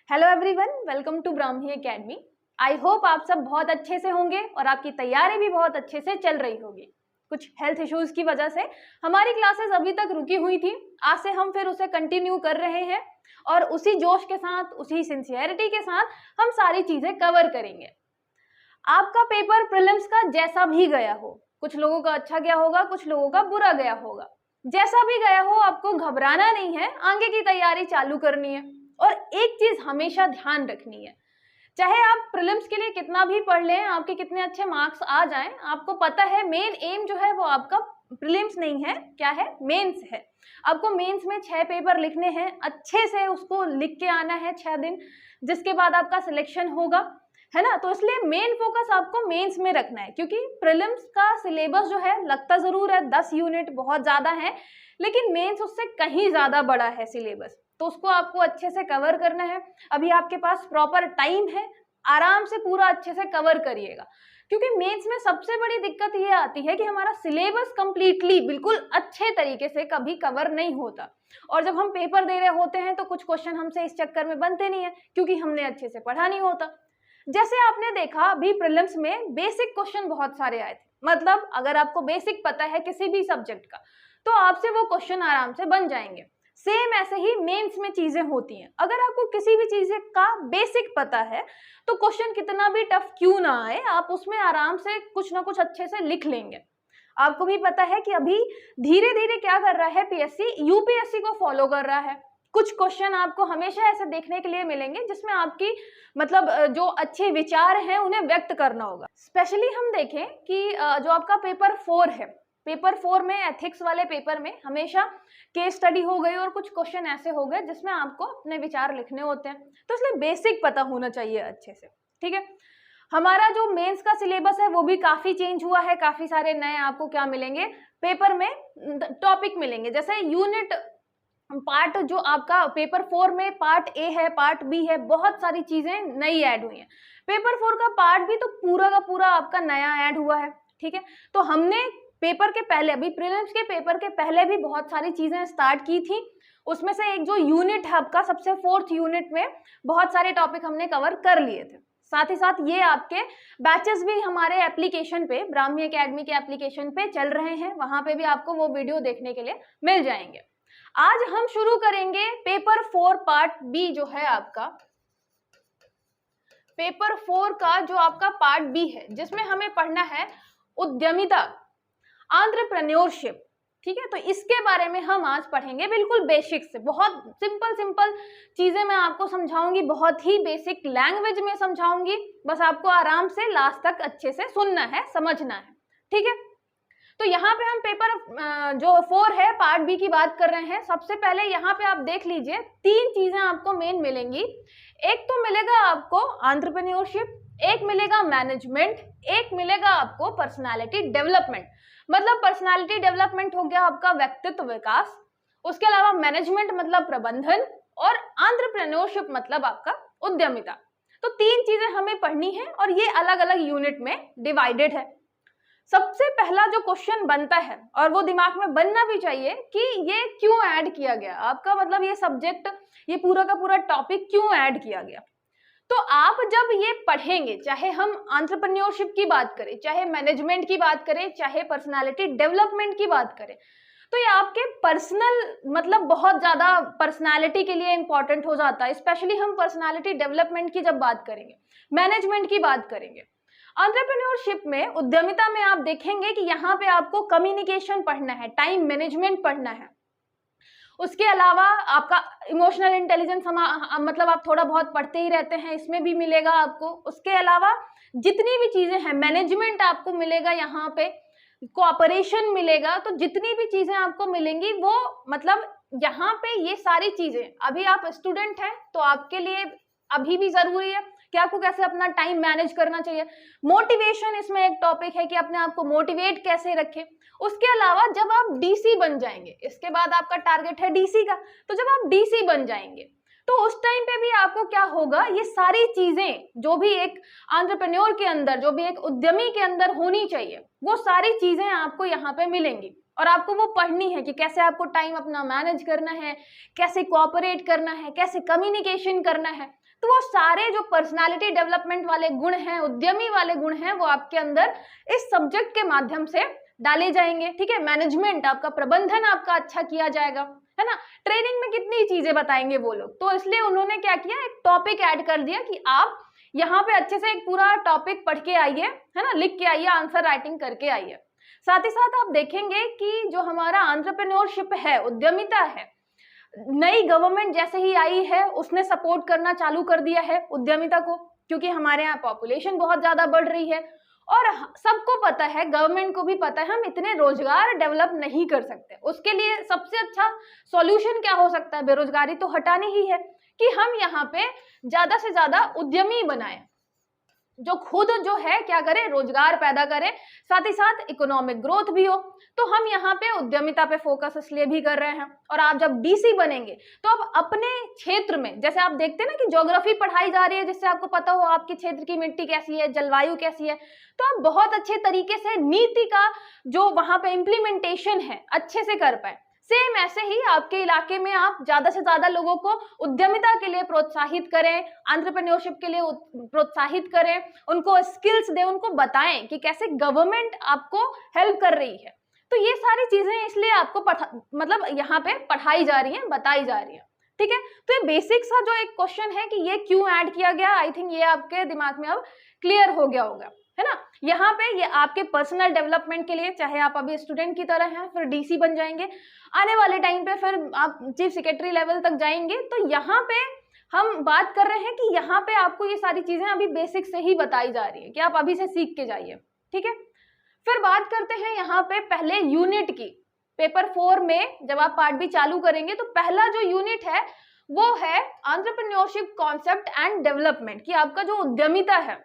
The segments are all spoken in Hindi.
Hello everyone, welcome to Brahmi academy. I hope आप सब बहुत अच्छे से होंगे और आपकी तैयारी भी बहुत अच्छे से चल रही होगी। कुछ हेल्थ इश्यूज की वजह से हमारी क्लासेस अभी तक रुकी हुई थी। आज से हम फिर उसे कंटिन्यू कर रहे हैं और उसी जोश के साथ, उसी सिंसियरिटी के साथ हम सारी चीजें कवर करेंगे। आपका पेपर प्रीलिम्स का जैसा भी गया हो, कुछ लोगों का अच्छा गया होगा, कुछ लोगों का बुरा गया होगा, जैसा भी गया हो आपको घबराना नहीं है, आगे की तैयारी चालू करनी है। और एक चीज हमेशा ध्यान रखनी है, चाहे आप प्रीलिम्स के लिए कितना भी पढ़ लें, आपके कितने अच्छे मार्क्स आ जाएं, आपको पता है मेन एम जो है वो आपका प्रीलिम्स नहीं है, क्या है, मेंस है। आपको मेंस में 6 पेपर लिखने हैं, अच्छे से उसको लिख के आना है 6 दिन, जिसके बाद आपका सिलेक्शन होगा, है ना। तो इसलिए मेन फोकस आपको मेंस में रखना है, क्योंकि प्रीलिम्स का सिलेबस जो है लगता जरूर है 10 यूनिट बहुत ज्यादा है, लेकिन मेंस उससे कहीं ज्यादा बड़ा है सिलेबस, तो उसको आपको अच्छे से कवर करना है। अभी आपके पास प्रॉपर टाइम है, आराम से पूरा अच्छे से कवर करिएगा, क्योंकि मेंस में सबसे बड़ी दिक्कत ये आती है कि हमारा सिलेबस कंप्लीटली बिल्कुल अच्छे तरीके से कभी कवर नहीं होता, और जब हम पेपर दे रहे होते हैं तो कुछ क्वेश्चन हमसे इस चक्कर में बनते नहीं है क्योंकि हमने अच्छे से पढ़ा नहीं होता। जैसे आपने देखा अभी प्रीलिम्स में बेसिक क्वेश्चन बहुत सारे आए थे, मतलब अगर आपको बेसिक पता है किसी भी सब्जेक्ट का तो आपसे वो क्वेश्चन आराम से बन जाएंगे। सेम ऐसे ही मेंस में चीजें होती हैं, अगर आपको किसी भी चीज का बेसिक पता है तो क्वेश्चन कितना भी टफ क्यों ना आए, आप उसमें आराम से कुछ ना कुछ अच्छे से लिख लेंगे। आपको भी पता है कि अभी धीरे धीरे क्या कर रहा है पीएससी, यूपीएससी को फॉलो कर रहा है। कुछ क्वेश्चन आपको हमेशा ऐसे देखने के लिए मिलेंगे जिसमें आपकी मतलब जो अच्छे विचार हैं उन्हें व्यक्त करना होगा। स्पेशली हम देखें कि जो आपका पेपर 4 है, पेपर 4 में एथिक्स वाले पेपर में हमेशा केस स्टडी हो गई और कुछ क्वेश्चन ऐसे हो गए जिसमें आपको अपने विचार लिखने होते हैं, तो इसलिए बेसिक पता होना चाहिए अच्छे से, ठीक है। हमारा जो मेंस का सिलेबस है वो भी काफी चेंज हुआ है, काफी सारे नए आपको क्या मिलेंगे पेपर में, टॉपिक मिलेंगे। जैसे यूनिट पार्ट जो आपका पेपर 4 में पार्ट ए है, पार्ट बी है, बहुत सारी चीजें नई ऐड हुई हैं। पेपर 4 का पार्ट भी तो पूरा का पूरा आपका नया ऐड हुआ है, ठीक है। तो हमने पेपर के पहले, अभी प्रीलिम्स के पेपर के पहले भी बहुत सारी चीजें स्टार्ट की थी। उसमें से एक जो यूनिट है आपका सबसे 4th यूनिट में बहुत सारे टॉपिक हमने कवर कर लिए थे। साथ ही साथ ये आपके बैचेस भी हमारे एप्लीकेशन पे, ब्राह्मी एकेडमी के एप्लीकेशन पे चल रहे हैं, वहां पे भी आपको वो वीडियो देखने के लिए मिल जाएंगे। आज हम शुरू करेंगे पेपर 4 पार्ट बी, जो है आपका पेपर 4 का जो आपका पार्ट बी है, जिसमें हमें पढ़ना है उद्यमिता, एंटरप्रेन्योरशिप, ठीक है। तो इसके बारे में हम आज पढ़ेंगे बिल्कुल बेसिक से, बहुत सिंपल चीजें मैं आपको समझाऊंगी, बहुत ही बेसिक लैंग्वेज में समझाऊंगी, बस आपको आराम से लास्ट तक अच्छे से सुनना है, समझना है, ठीक है। तो यहाँ पे हम पेपर जो 4 है पार्ट बी की बात कर रहे हैं। सबसे पहले यहाँ पे आप देख लीजिए 3 चीजें आपको मेन मिलेंगी। एक तो मिलेगा आपको एंटरप्रेन्योरशिप, एक मिलेगा मैनेजमेंट, एक मिलेगा आपको पर्सनालिटी डेवलपमेंट। मतलब पर्सनालिटी डेवलपमेंट हो गया आपका व्यक्तित्व विकास, उसके अलावा मैनेजमेंट मतलब प्रबंधन, और एंटरप्रेन्योरशिप मतलब आपका उद्यमिता। तो 3 चीजें हमें पढ़नी है और ये अलग अलग यूनिट में डिवाइडेड है। सबसे पहला जो क्वेश्चन बनता है, और वो दिमाग में बनना भी चाहिए, कि ये क्यों ऐड किया गया आपका, मतलब ये सब्जेक्ट, ये पूरा का पूरा टॉपिक क्यों ऐड किया गया। तो आप जब ये पढ़ेंगे, चाहे हम एंटरप्रेन्योरशिप की बात करें, चाहे मैनेजमेंट की बात करें, चाहे पर्सनालिटी डेवलपमेंट की बात करें, तो ये आपके पर्सनल मतलब बहुत ज्यादा पर्सनालिटी के लिए इंपॉर्टेंट हो जाता है। स्पेशली हम पर्सनालिटी डेवलपमेंट की जब बात करेंगे, मैनेजमेंट की बात करेंगे। एंटरप्रेन्योरशिप में, उद्यमिता में आप देखेंगे कि यहाँ पे आपको कम्युनिकेशन पढ़ना है, टाइम मैनेजमेंट पढ़ना है, उसके अलावा आपका इमोशनल इंटेलिजेंस मतलब आप थोड़ा बहुत पढ़ते ही रहते हैं, इसमें भी मिलेगा आपको। उसके अलावा जितनी भी चीजें हैं, मैनेजमेंट आपको मिलेगा, यहाँ पे कोऑपरेशन मिलेगा, तो जितनी भी चीजें आपको मिलेंगी वो मतलब यहाँ पे ये सारी चीजें, अभी आप स्टूडेंट हैं तो आपके लिए अभी भी जरूरी है कि आपको कैसे अपना टाइम मैनेज करना चाहिए। मोटिवेशन इसमें एक टॉपिक है कि अपने आप को मोटिवेट कैसे रखें। उसके अलावा जब आप डीसी बन जाएंगे, इसके बाद आपका टारगेट है डीसी का, तो जब आप डीसी बन जाएंगे तो उस टाइम पे भी आपको क्या होगा, ये सारी चीजें जो भी एक एंटरप्रेन्योर के अंदर, जो भी एक उद्यमी के अंदर होनी चाहिए, वो सारी चीजें आपको यहाँ पे मिलेंगी। और आपको वो पढ़नी है कि कैसे आपको टाइम अपना मैनेज करना है, कैसे कोऑपरेट करना है, कैसे कम्युनिकेशन करना है। तो वो सारे जो पर्सनालिटी डेवलपमेंट वाले गुण हैं, उद्यमी वाले गुण हैं, वो आपके अंदर इस सब्जेक्ट के माध्यम से डाले जाएंगे। ठीक है, मैनेजमेंट आपका, प्रबंधन आपका अच्छा किया जाएगा, है ना। ट्रेनिंग में कितनी चीजें बताएंगे वो लोग, तो इसलिए उन्होंने क्या किया, एक टॉपिक ऐड कर दिया कि आप यहाँ पे अच्छे से एक पूरा टॉपिक पढ़ के आइए, है ना, लिख के आइए, आंसर राइटिंग करके आइए। साथ ही साथ आप देखेंगे कि जो हमारा एंटरप्रेन्योरशिप है, उद्यमिता है, नई गवर्नमेंट जैसे ही आई है उसने सपोर्ट करना चालू कर दिया है उद्यमिता को, क्योंकि हमारे यहाँ पॉपुलेशन बहुत ज्यादा बढ़ रही है और सबको पता है, गवर्नमेंट को भी पता है, हम इतने रोजगार डेवलप नहीं कर सकते। उसके लिए सबसे अच्छा सॉल्यूशन क्या हो सकता है, बेरोजगारी तो हटानी ही है, कि हम यहाँ पे ज्यादा से ज्यादा उद्यमी बनाएं, जो खुद जो है क्या करे, रोजगार पैदा करे, साथ ही साथ इकोनॉमिक ग्रोथ भी हो। तो हम यहाँ पे उद्यमिता पे फोकस इसलिए भी कर रहे हैं। और आप जब डीसी बनेंगे तो आप अपने क्षेत्र में, जैसे आप देखते हैं ना कि ज्योग्राफी पढ़ाई जा रही है, जिससे आपको पता हो आपके क्षेत्र की मिट्टी कैसी है, जलवायु कैसी है, तो आप बहुत अच्छे तरीके से नीति का जो वहां पे इम्प्लीमेंटेशन है अच्छे से कर पाए। सेम ऐसे ही आपके इलाके में आप ज्यादा से ज्यादा लोगों को उद्यमिता के लिए प्रोत्साहित करें, एंटरप्रेन्योरशिप के लिए प्रोत्साहित करें, उनको स्किल्स दें, उनको बताएं कि कैसे गवर्नमेंट आपको हेल्प कर रही है। तो ये सारी चीजें इसलिए आपको मतलब यहाँ पे पढ़ाई जा रही हैं, बताई जा रही है। ठीक है, तो ये बेसिक सा जो एक क्वेश्चन है कि ये क्यों ऐड किया गया, आई थिंक ये आपके दिमाग में अब क्लियर हो गया होगा, है ना। यहाँ पे ये आपके पर्सनल डेवलपमेंट के लिए, चाहे आप अभी स्टूडेंट की तरह हैं, फिर डीसी बन जाएंगे, आने वाले टाइम पे फिर आप चीफ सेक्रेटरी लेवल तक जाएंगे, तो यहाँ पे हम बात कर रहे हैं कि यहाँ पे आपको ये सारी चीजें अभी बेसिक से ही बताई जा रही है कि आप अभी से सीख के जाइए। ठीक है, फिर बात करते हैं यहाँ पे पहले यूनिट की। पेपर 4 में जब आप पार्ट बी चालू करेंगे तो पहला जो यूनिट है वो है एंटरप्रेन्योरशिप कॉन्सेप्ट एंड डेवलपमेंट, कि आपका जो उद्यमिता है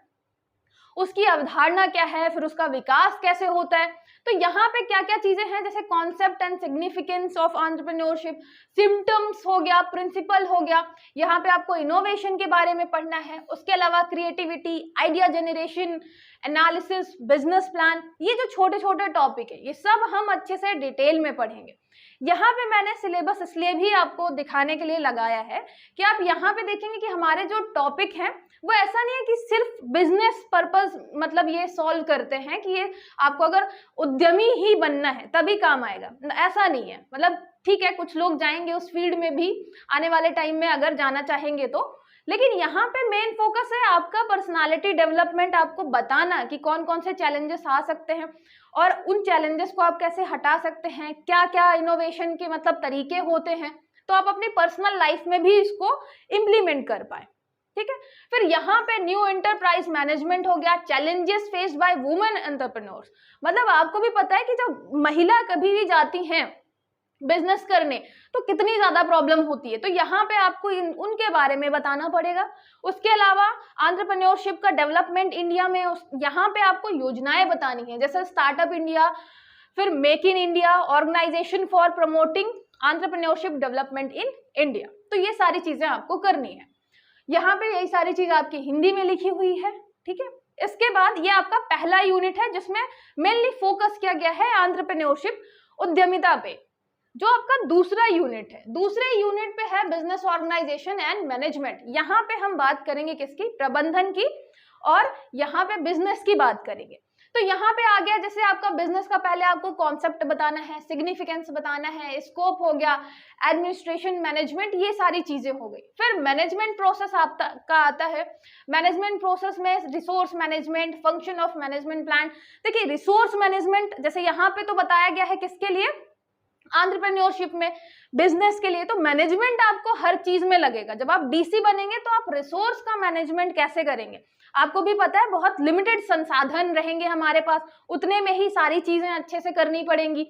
उसकी अवधारणा क्या है, फिर उसका विकास कैसे होता है। तो यहाँ पे क्या क्या चीजें हैं, जैसे concept and significance of entrepreneurship, symptoms हो गया, प्रिंसिपल हो गया, यहाँ पे आपको इनोवेशन के बारे में पढ़ना है। उसके अलावा creativity, idea generation, analysis, business plan, ये जो छोटे छोटे टॉपिक है ये सब हम अच्छे से डिटेल में पढ़ेंगे। यहाँ पे मैंने सिलेबस इसलिए भी आपको दिखाने के लिए लगाया है कि आप यहाँ पे देखेंगे कि हमारे जो टॉपिक हैं वो ऐसा नहीं है कि सिर्फ बिजनेस पर्पस मतलब ये सॉल्व करते हैं कि ये आपको अगर उद्यमी ही बनना है तभी काम आएगा, ऐसा नहीं है। मतलब ठीक है, कुछ लोग जाएंगे उस फील्ड में भी आने वाले टाइम में अगर जाना चाहेंगे तो, लेकिन यहाँ पे मेन फोकस है आपका पर्सनालिटी डेवलपमेंट, आपको बताना कि कौन कौन से चैलेंजेस आ सकते हैं और उन चैलेंजेस को आप कैसे हटा सकते हैं, क्या क्या इनोवेशन के मतलब तरीके होते हैं, तो आप अपनी पर्सनल लाइफ में भी इसको इम्प्लीमेंट कर पाए। ठीक है, फिर यहाँ पे न्यू एंटरप्राइज मैनेजमेंट हो गया, challenges faced by women entrepreneurs. मतलब आपको भी पता है कि जब महिला कभी भी जाती हैं बिजनेस करने तो कितनी ज्यादा प्रॉब्लम होती है, तो यहाँ पे आपको उनके बारे में बताना पड़ेगा। उसके अलावा एंटरप्रेन्योरशिप का डेवलपमेंट इंडिया में यहाँ पे आपको योजनाएं बतानी है, जैसे स्टार्टअप इंडिया, फिर make in India, organisation for promoting entrepreneurship development in India. तो ये सारी चीजें आपको करनी है। यहाँ पे यही सारी चीज आपकी हिंदी में लिखी हुई है। ठीक है, इसके बाद ये आपका पहला यूनिट है जिसमें मेनली फोकस किया गया है एंटरप्रेन्योरशिप, उद्यमिता पे। जो आपका दूसरा यूनिट है, दूसरे यूनिट पे है बिजनेस ऑर्गेनाइजेशन एंड मैनेजमेंट। यहाँ पे हम बात करेंगे किसकी, प्रबंधन की, और यहाँ पे बिजनेस की बात करेंगे। तो यहाँ पे आ गया जैसे आपका बिजनेस का, पहले आपको कॉन्सेप्ट बताना है, सिग्निफिकेंस बताना है, स्कोप हो गया, एडमिनिस्ट्रेशन मैनेजमेंट, ये सारी चीजें हो गई। फिर मैनेजमेंट प्रोसेस आपका आता है। मैनेजमेंट प्रोसेस में resource management, function of management plan. देखिए रिसोर्स मैनेजमेंट जैसे यहाँ पे तो बताया गया है किसके लिए, एंटरप्रेन्योरशिप में, बिजनेस के लिए। तो मैनेजमेंट आपको हर चीज में लगेगा। जब आप डीसी बनेंगे तो आप रिसोर्स का मैनेजमेंट कैसे करेंगे, आपको भी पता है बहुत लिमिटेड संसाधन रहेंगे हमारे पास, उतने में ही सारी चीजें अच्छे से करनी पड़ेंगी,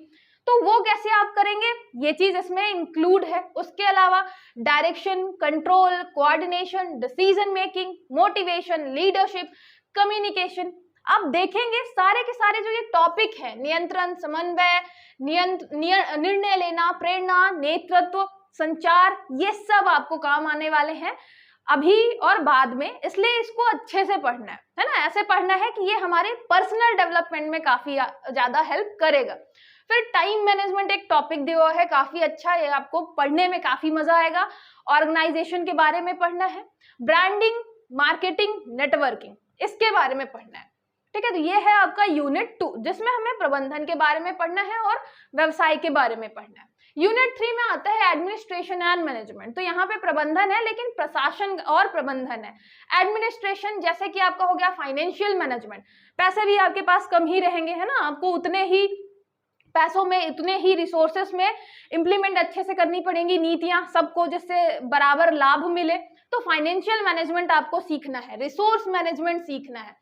तो वो कैसे आप करेंगे, ये चीज इसमें इंक्लूड है। उसके अलावा direction, control, coordination, decision making, motivation, leadership, communication. आप देखेंगे सारे के सारे जो ये टॉपिक है, नियंत्रण, समन्वय, निर्णय लेना, प्रेरणा, नेतृत्व, संचार, ये सब आपको काम आने वाले हैं अभी और बाद में, इसलिए इसको अच्छे से पढ़ना है ना। ऐसे पढ़ना है कि ये हमारे पर्सनल डेवलपमेंट में काफी ज्यादा हेल्प करेगा। फिर टाइम मैनेजमेंट एक टॉपिक दिया हुआ है, काफी अच्छा है, आपको पढ़ने में काफी मजा आएगा। ऑर्गेनाइजेशन के बारे में पढ़ना है, ब्रांडिंग, मार्केटिंग, नेटवर्किंग, इसके बारे में पढ़ना है। ठीक है, तो ये है आपका यूनिट 2, जिसमें हमें प्रबंधन के बारे में पढ़ना है और व्यवसाय के बारे में पढ़ना है। यूनिट 3 में आता है एडमिनिस्ट्रेशन एंड मैनेजमेंट। तो यहाँ पे प्रबंधन है, लेकिन प्रशासन और प्रबंधन है। एडमिनिस्ट्रेशन जैसे कि आपका हो गया फाइनेंशियल मैनेजमेंट, पैसे भी आपके पास कम ही रहेंगे, है ना, आपको उतने ही पैसों में, इतने ही रिसोर्सेस में इम्प्लीमेंट अच्छे से करनी पड़ेंगी नीतियां सबको, जिससे बराबर लाभ मिले। तो फाइनेंशियल मैनेजमेंट आपको सीखना है, रिसोर्स मैनेजमेंट सीखना है,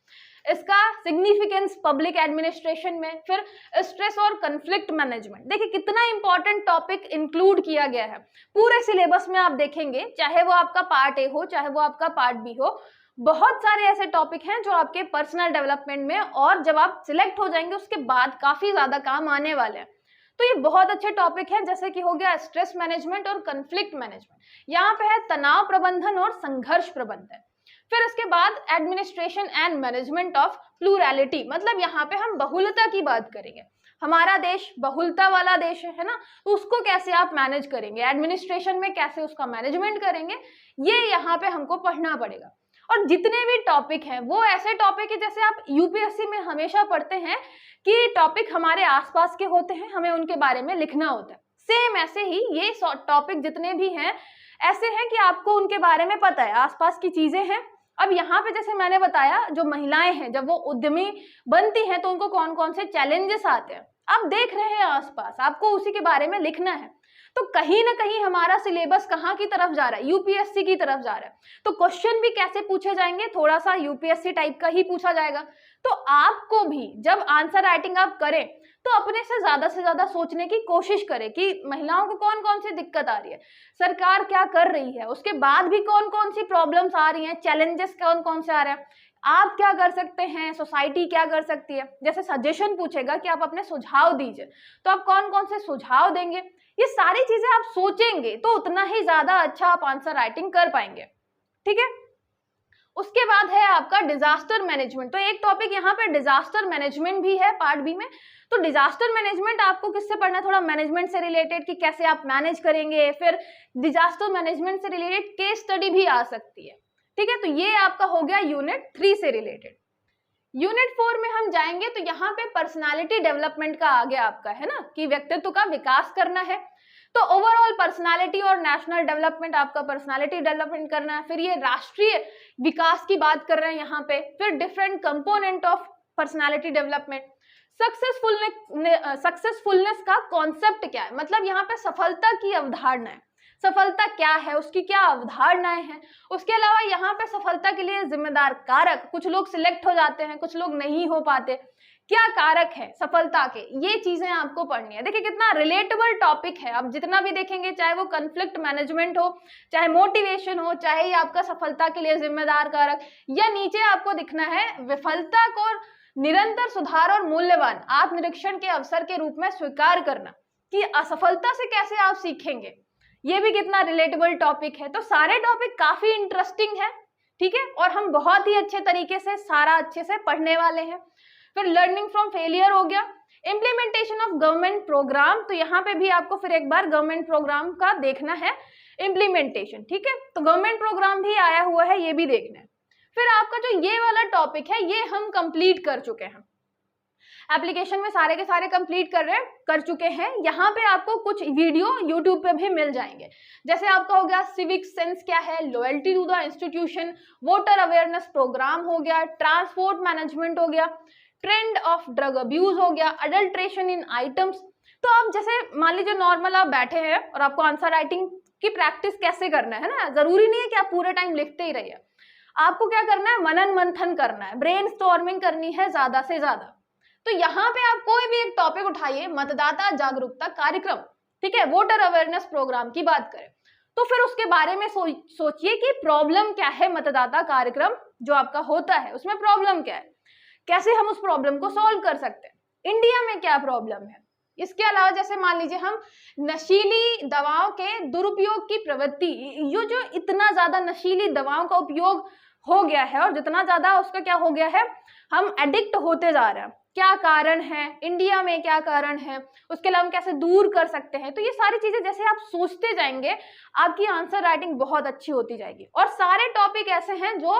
इसका सिग्निफिकेंस पब्लिक एडमिनिस्ट्रेशन में। फिर स्ट्रेस और कन्फ्लिक्ट मैनेजमेंट, देखिए कितना इंपॉर्टेंट टॉपिक इंक्लूड किया गया है पूरे सिलेबस में। आप देखेंगे चाहे वो आपका पार्ट ए हो, चाहे वो आपका पार्ट बी हो, बहुत सारे ऐसे टॉपिक हैं जो आपके पर्सनल डेवलपमेंट में, और जब आप सिलेक्ट हो जाएंगे उसके बाद काफी ज्यादा काम आने वाले हैं। तो ये बहुत अच्छे टॉपिक हैं, जैसे कि हो गया स्ट्रेस मैनेजमेंट और कन्फ्लिक्ट मैनेजमेंट। यहाँ पे है तनाव प्रबंधन और संघर्ष प्रबंधन। फिर इसके बाद administration and management of plurality, मतलब यहाँ पे हम बहुलता की बात करेंगे। हमारा देश बहुलता वाला देश है ना, तो उसको कैसे आप मैनेज करेंगे, एडमिनिस्ट्रेशन में कैसे उसका मैनेजमेंट करेंगे, ये यहाँ पे हमको पढ़ना पड़ेगा। और जितने भी टॉपिक हैं वो ऐसे टॉपिक है जैसे आप यूपीएससी में हमेशा पढ़ते हैं कि टॉपिक हमारे आसपास के होते हैं, हमें उनके बारे में लिखना होता है। सेम ऐसे ही ये टॉपिक जितने भी हैं ऐसे हैं कि आपको उनके बारे में पता है, आसपास की चीजें हैं। अब यहाँ पे जैसे मैंने बताया, जो महिलाएं हैं जब वो उद्यमी बनती हैं तो उनको कौन कौन से चैलेंजेस आते हैं, आप देख रहे हैं आसपास, आपको उसी के बारे में लिखना है। तो कहीं ना कहीं हमारा सिलेबस कहाँ की तरफ जा रहा है, यूपीएससी की तरफ जा रहा है। तो क्वेश्चन भी कैसे पूछे जाएंगे, थोड़ा सा यूपीएससी टाइप का ही पूछा जाएगा। तो आपको भी जब आंसर राइटिंग आप करें तो अपने से ज्यादा सोचने की कोशिश करें कि महिलाओं को कौन कौन सी दिक्कत आ रही है, सरकार क्या कर रही है, उसके बाद भी कौन कौन सी प्रॉब्लम्स आ रही हैं, चैलेंजेस कौन कौन से आ रहे हैं, आप क्या कर सकते हैं, सोसाइटी क्या कर सकती है। जैसे सजेशन पूछेगा कि आप अपने सुझाव दीजिए, तो आप कौन कौन से सुझाव देंगे, ये सारी चीजें आप सोचेंगे तो उतना ही ज्यादा अच्छा आप आंसर राइटिंग कर पाएंगे। ठीक है, उसके बाद है आपका डिजास्टर मैनेजमेंट। तो एक टॉपिक यहाँ पे डिजास्टर मैनेजमेंट भी है पार्ट बी में। तो डिजास्टर मैनेजमेंट आपको किससे पढ़ना है, थोड़ा मैनेजमेंट से रिलेटेड कि कैसे आप मैनेज करेंगे। फिर डिजास्टर मैनेजमेंट से रिलेटेड केस स्टडी भी आ सकती है। ठीक है, तो ये आपका हो गया यूनिट 3 से रिलेटेड। यूनिट 4 में हम जाएंगे तो यहाँ पे पर्सनालिटी डेवलपमेंट का आ गया आपका, है ना, कि व्यक्तित्व का विकास करना है। तो ओवरऑल पर्सनालिटी और नेशनल डेवलपमेंट, आपका पर्सनालिटी डेवलपमेंट करना है। फिर ये राष्ट्रीय विकास की बात कर रहे हैं यहाँ पे। फिर different component of personality development. Successfulness का कॉन्सेप्ट क्या है, मतलब यहाँ पे सफलता की अवधारणा है, सफलता क्या है, उसकी क्या अवधारणाएं हैं। उसके अलावा यहाँ पे सफलता के लिए जिम्मेदार कारक, कुछ लोग सिलेक्ट हो जाते हैं, कुछ लोग नहीं हो पाते, क्या कारक है सफलता के, ये चीजें आपको पढ़नी है। देखिए कितना रिलेटेबल टॉपिक है, आप जितना भी देखेंगे, चाहे वो कन्फ्लिक्ट मैनेजमेंट हो, चाहे मोटिवेशन हो, चाहे ये आपका सफलता के लिए जिम्मेदार कारक, या नीचे आपको दिखना है विफलता को निरंतर सुधार और मूल्यवान आत्मनिरीक्षण के अवसर के रूप में स्वीकार करना, कि असफलता से कैसे आप सीखेंगे, ये भी कितना रिलेटेबल टॉपिक है। तो सारे टॉपिक काफी इंटरेस्टिंग है, ठीक है, और हम बहुत ही अच्छे तरीके से सारा अच्छे से पढ़ने वाले हैं। फिर लर्निंग फ्रॉम फेलियर हो गया। इम्प्लीमेंटेशन ऑफ गवर्नमेंट प्रोग्राम, तो यहाँ पे भी आपको फिर एक बार गवर्नमेंट प्रोग्राम का देखना है इम्प्लीमेंटेशन। ठीक है, तो गवर्नमेंट प्रोग्राम भी आया हुआ है, ये भी देखना है। फिर आपका जो ये वाला टॉपिक है ये हम कंप्लीट कर चुके हैं, एप्लीकेशन में सारे के सारे कंप्लीट कर चुके हैं। यहाँ पे आपको कुछ वीडियो यूट्यूब पे भी मिल जाएंगे, जैसे आपका हो गया सिविक सेंस क्या है, loyalty to the institution, voter awareness programme हो गया, ट्रांसपोर्ट मैनेजमेंट हो गया, ट्रेंड ऑफ ड्रग अब्यूज हो गया, अडल्ट्रेशन इन आइटम्स। तो आप जैसे मान लीजिए नॉर्मल आप बैठे हैं और आपको आंसर राइटिंग की प्रैक्टिस कैसे करना है ना, जरूरी नहीं है कि आप पूरे टाइम लिखते ही रहिए, आपको क्या करना है, मनन मंथन करना है, ब्रेन स्टॉर्मिंग करनी है ज्यादा से ज्यादा। तो यहाँ पे आप कोई भी एक टॉपिक उठाइए, मतदाता जागरूकता कार्यक्रम, ठीक है, वोटर अवेयरनेस प्रोग्राम की बात करें, तो फिर उसके बारे में सोचिए कि प्रॉब्लम क्या है, मतदाता कार्यक्रम जो आपका होता है उसमें प्रॉब्लम क्या है, कैसे हम उस प्रॉब्लम को सॉल्व कर सकते हैं, इंडिया में क्या प्रॉब्लम है। इसके अलावा जैसे मान लीजिए हम नशीली दवाओं के दुरुपयोग की प्रवृत्ति, ये जो इतना ज्यादा नशीली दवाओं का उपयोग हो गया है और जितना ज्यादा उसका क्या हो गया है, हम एडिक्ट होते जा रहे हैं। क्या कारण है, इंडिया में क्या कारण है, उसके अलावा हम कैसे दूर कर सकते हैं। तो ये सारी चीजें जैसे आप सोचते जाएंगे आपकी आंसर राइटिंग बहुत अच्छी होती जाएगी। और सारे टॉपिक ऐसे हैं जो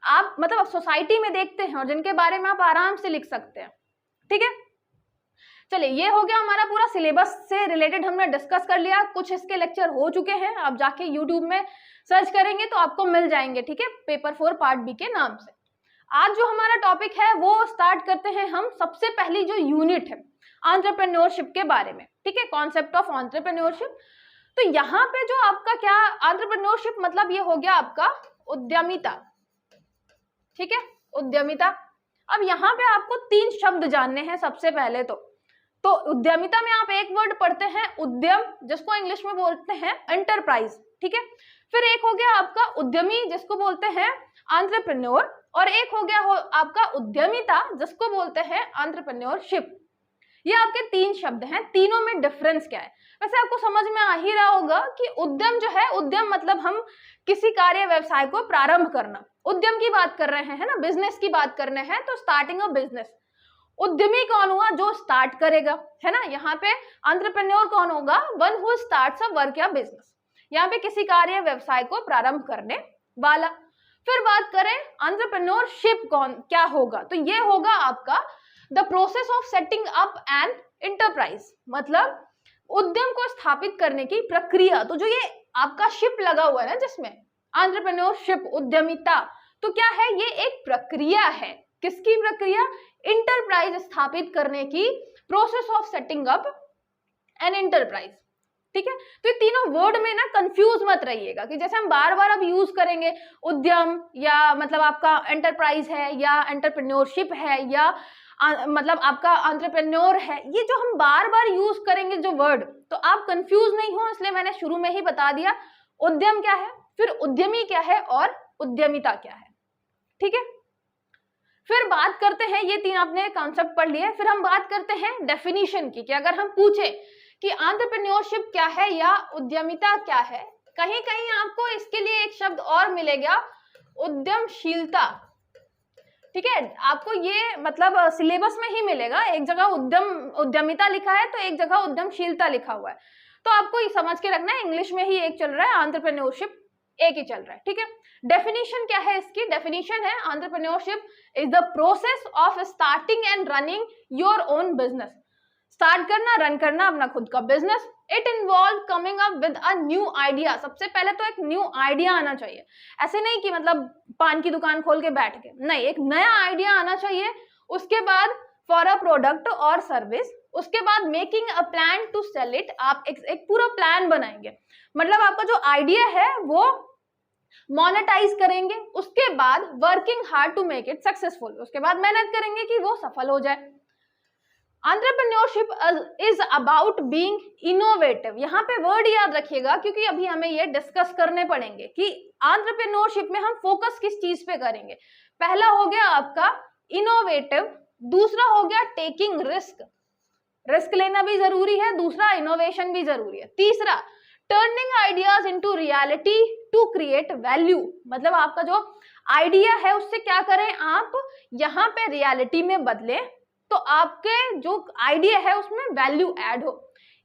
आप मतलब सोसाइटी में देखते हैं और जिनके बारे में आप आराम से लिख सकते हैं। ठीक है, चलिए ये हो गया हमारा पूरा सिलेबस से रिलेटेड हमने डिस्कस कर लिया। कुछ इसके लेक्चर हो चुके हैं, आप जाके यूट्यूब में सर्च करेंगे तो आपको मिल जाएंगे। ठीक है, पेपर 4 पार्ट बी के नाम से। आज जो हमारा टॉपिक है वो स्टार्ट करते हैं हम। सबसे पहली जो यूनिट है एंटरप्रेन्योरशिप के बारे में। ठीक है, कॉन्सेप्ट ऑफ एंटरप्रेन्योरशिप। तो यहाँ पे जो आपका क्या एंटरप्रेन्योरशिप मतलब ये हो गया आपका उद्यमिता। ठीक है, उद्यमिता। अब यहाँ पे आपको 3 शब्द जानने हैं सबसे पहले तो उद्यमिता में आप एक वर्ड पढ़ते हैं उद्यम, जिसको इंग्लिश में बोलते हैं एंटरप्राइज। ठीक है, फिर एक हो गया आपका उद्यमी जिसको बोलते हैं एंटरप्रेन्योर, और एक हो गया आपका उद्यमिता जिसको बोलते हैं एंटरप्रेन्योरशिप। ये आपके 3 शब्द हैं, तीनों में डिफरेंस क्या है। वैसे आपको समझ में आ ही रहा होगा कि उद्यम जो है, उद्यम मतलब हम किसी कार्य व्यवसाय को प्रारंभ करना, उद्यम की बात कर रहे हैं, है ना, बिजनेस की बात कर रहे हैं, तो स्टार्टिंग ऑफ बिजनेस। उद्यमी कौन हुआ, जो स्टार्ट करेगा, है ना। यहाँ पे एंटरप्रेन्योर कौन होगा, one who starts a work या बिजनेस, यहाँ पे किसी कार्य व्यवसाय को प्रारंभ करने वाला। फिर बात करें एंटरप्रेन्योरशिप क्या होगा, तो ये होगा आपका the process of setting up an enterprise, मतलब उद्यम को स्थापित करने की प्रक्रिया। तो जो ये आपका शिप लगा हुआ है ना जिसमें एंटरप्रेन्योरशिप, उद्यमिता, तो क्या है, ये एक प्रक्रिया है। किसकी प्रक्रिया, इंटरप्राइज स्थापित करने की, process of setting up an enterprise. ठीक है, तो ये तीनों वर्ड में ना कंफ्यूज मत रहिएगा कि जैसे हम बार बार अब यूज करेंगे उद्यम, या मतलब आपका एंटरप्राइज है, या एंटरप्रेन्योरशिप है, या मतलब आपका एंटरप्रेन्योर है, ये जो हम बार बार यूज करेंगे जो वर्ड, तो आप कंफ्यूज नहीं हो, इसलिए मैंने शुरू में ही बता दिया उद्यम क्या है, फिर उद्यमी क्या है और उद्यमिता क्या है। ठीक है, फिर बात करते हैं, ये 3 आपने कॉन्सेप्ट पढ़ लिए, फिर हम बात करते हैं डेफिनेशन की, कि अगर हम पूछे कि एंटरप्रेन्योरशिप क्या है या उद्यमिता क्या है, कहीं कहीं आपको इसके लिए एक शब्द और मिलेगा, उद्यमशीलता। ठीक है, आपको ये मतलब सिलेबस में ही मिलेगा, एक जगह उद्यमिता लिखा है तो एक जगह उद्यमशीलता लिखा हुआ है, तो आपको ये समझ के रखना है, इंग्लिश में ही एक चल रहा है, एंटरप्रेन्योरशिप एक ही चल रहा है। ठीक है, डेफिनेशन क्या है इसकी, डेफिनेशन है entrepreneurship is the process of starting and running your own business, start करना, रन करना अपना खुद का business. It involve coming up with a new idea, सबसे पहले तो एक न्यू आइडिया आना चाहिए, ऐसे नहीं कि मतलब पान की दुकान खोल के बैठ के, नहीं, एक नया आइडिया आना चाहिए। उसके बाद फॉर अ प्रोडक्ट और सर्विस, उसके बाद making a plan to sell it, आप एक पूरा प्लान बनाएंगे, मतलब आपका जो आइडिया है वो मोनेटाइज करेंगे। उसके बाद working hard to make it successful, उसके बाद मेहनत करेंगे कि वो सफल हो जाए। Entrepreneurship is about being innovative, यहाँ पे वर्ड याद रखिएगा क्योंकि अभी हमें ये डिस्कस करने पड़ेंगे कि एंटरप्रेन्योरशिप में हम फोकस किस चीज पे करेंगे। पहला हो गया आपका इनोवेटिव, दूसरा हो गया टेकिंग रिस्क, रिस्क लेना भी जरूरी है, दूसरा इनोवेशन भी जरूरी है, तीसरा turning ideas into reality to create value, मतलब आपका जो आइडिया है उससे क्या करें आप यहाँ पे रियलिटी में बदले, तो आपके जो आइडिया है उसमें वैल्यू ऐड हो।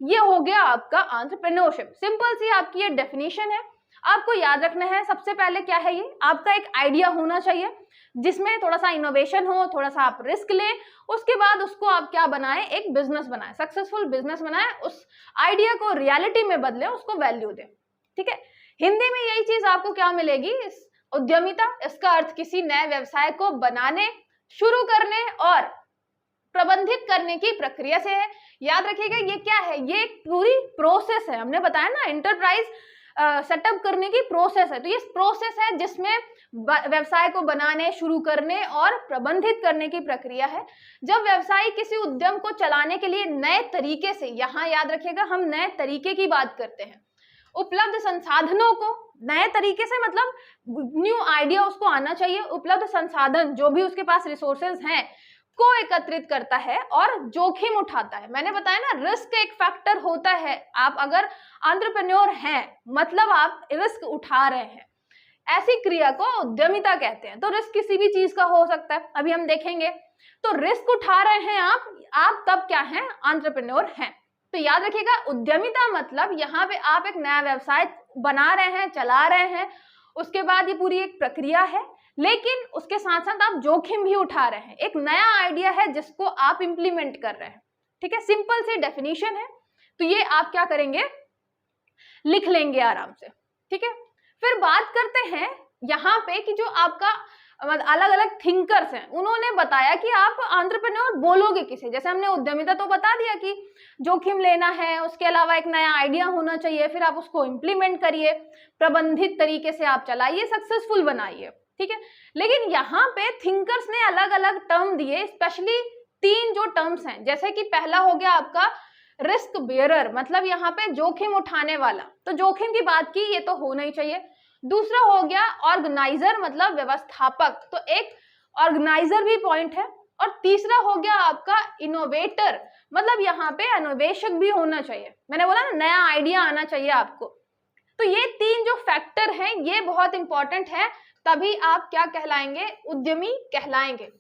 ये हो गया आपका एंटरप्रेन्योरशिप, सिंपल सी आपकी ये डेफिनेशन है। आपको याद रखना है सबसे पहले क्या है, ये आपका एक आइडिया होना चाहिए जिसमें थोड़ा सा इनोवेशन हो, थोड़ा सा आप रिस्क लें, उसके बाद उसको आप क्या बनाएं, एक बिजनेस बनाएं, सक्सेसफुल बिजनेस बनाएं, उस आइडिया को रियलिटी में बदलें, उसको वैल्यू दें। ठीक है, हिंदी में यही चीज आपको क्या मिलेगी, उद्यमिता, इसका अर्थ किसी नए व्यवसाय को बनाने, शुरू करने और प्रबंधित करने की प्रक्रिया से है। याद रखिएगा ये क्या है, ये एक पूरी प्रोसेस है, हमने बताया ना एंटरप्राइज सेटअप करने की प्रोसेस है, तो ये प्रोसेस है जिसमें व्यवसाय को बनाने, शुरू करने और प्रबंधित करने की प्रक्रिया है। जब व्यवसायी किसी उद्यम को चलाने के लिए नए तरीके से, यहाँ याद रखिएगा हम नए तरीके की बात करते हैं, उपलब्ध संसाधनों को, नए तरीके से मतलब न्यू आइडिया उसको आना चाहिए, उपलब्ध संसाधन जो भी उसके पास रिसोर्सेज हैं को एकत्रित करता है और जोखिम उठाता है। मैंने बताया ना रिस्क एक फैक्टर होता है, आप अगर एंटरप्रेन्योर हैं मतलब आप रिस्क उठा रहे हैं, ऐसी क्रिया को उद्यमिता कहते हैं। तो रिस्क किसी भी चीज का हो सकता है, अभी हम देखेंगे। तो रिस्क उठा रहे हैं आप तब क्या हैं? एंटरप्रेन्योर हैं। तो याद रखिएगा, उद्यमिता मतलब यहाँ पे आप एक नया व्यवसाय बना रहे हैं, चला रहे हैं, उसके बाद ये पूरी एक प्रक्रिया है, लेकिन उसके साथ साथ आप जोखिम भी उठा रहे हैं। एक नया आइडिया है जिसको आप इंप्लीमेंट कर रहे हैं। ठीक है, सिंपल सी डेफिनेशन है। तो ये आप क्या करेंगे? लिख लेंगे आराम से। ठीक है, फिर बात करते हैं यहाँ पे कि जो आपका अलग अलग थिंकर्स हैं, उन्होंने बताया कि आप एंटरप्रेन्योर बोलोगे किसे। जैसे हमने उद्यमिता तो बता दिया कि जोखिम लेना है, उसके अलावा एक नया आइडिया होना चाहिए, फिर आप उसको इंप्लीमेंट करिए, प्रबंधित तरीके से आप चलाइए, सक्सेसफुल बनाइए। ठीक है, लेकिन यहाँ पे थिंकर्स ने अलग अलग टर्म दिए, स्पेशली 3 जो टर्म्स हैं। जैसे कि पहला हो गया आपका रिस्क बेयरर, मतलब यहाँ पे जोखिम उठाने वाला। तो जोखिम की बात की, ये तो होना ही चाहिए। दूसरा हो गया ऑर्गेनाइजर, मतलब व्यवस्थापक, तो एक ऑर्गेनाइजर भी पॉइंट है। और तीसरा हो गया आपका इनोवेटर, मतलब यहाँ पे अन्वेषक भी होना चाहिए। मैंने बोला ना, नया आइडिया आना चाहिए आपको। तो ये 3 जो फैक्टर हैं, ये बहुत इंपॉर्टेंट है, तभी आप क्या कहलाएंगे? उद्यमी कहलाएंगे।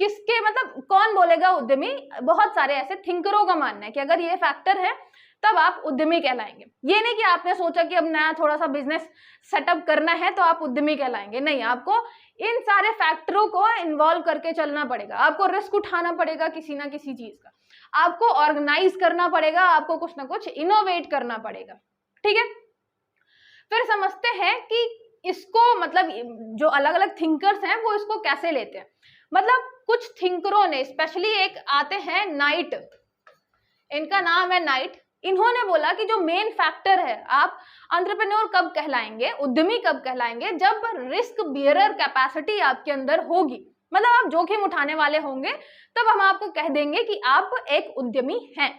किसके मतलब कौन बोलेगा उद्यमी? बहुत सारे ऐसे थिंकरों का मानना है कि अगर ये फैक्टर है तब आप उद्यमी कहलाएंगे। ये नहीं कि आपने सोचा कि अब नया थोड़ा सा बिजनेस सेटअप करना है तो आप उद्यमी कहलाएंगे, नहीं। आपको इन सारे फैक्टरों को इन्वॉल्व करके चलना पड़ेगा। आपको रिस्क उठाना पड़ेगा किसी ना किसी चीज का, आपको ऑर्गेनाइज करना पड़ेगा, आपको कुछ ना कुछ इनोवेट करना पड़ेगा। ठीक है, फिर समझते हैं कि इसको मतलब जो अलग अलग थिंकर्स हैं वो इसको कैसे लेते हैं। मतलब कुछ थिंकरों ने, स्पेशली एक आते हैं नाइट, इनका नाम है नाइट। इन्होंने बोला कि जो मेन फैक्टर है, आप एंटरप्रेन्योर कब कहलाएंगे, उद्यमी कब कहलाएंगे? जब रिस्क बियरर कैपेसिटी आपके अंदर होगी, मतलब आप जोखिम उठाने वाले होंगे, तब हम आपको कह देंगे कि आप एक उद्यमी हैं।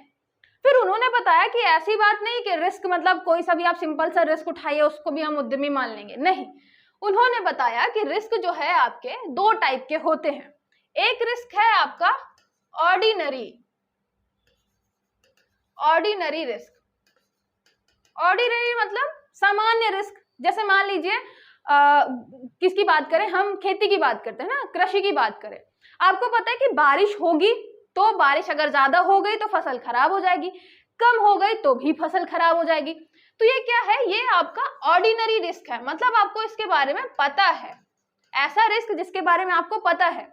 फिर उन्होंने बताया कि ऐसी बात नहीं कि रिस्क मतलब कोई सा भी आप सिंपल सा रिस्क उठाइए उसको भी हम उद्यमी मान लेंगे, नहीं। उन्होंने बताया कि रिस्क जो है आपके 2 टाइप के होते हैं। एक रिस्क है आपका ऑर्डिनरी रिस्क। ऑर्डिनरी मतलब सामान्य रिस्क। जैसे मान लीजिए किसकी बात करें, हम खेती की बात करते हैं ना, कृषि की बात करें। आपको पता है कि बारिश होगी, तो बारिश अगर ज्यादा हो गई तो फसल खराब हो जाएगी, कम हो गई तो भी फसल खराब हो जाएगी। तो ये क्या है? ये आपका ऑर्डिनरी रिस्क है, मतलब आपको इसके बारे में पता है। ऐसा रिस्क जिसके बारे में आपको पता है,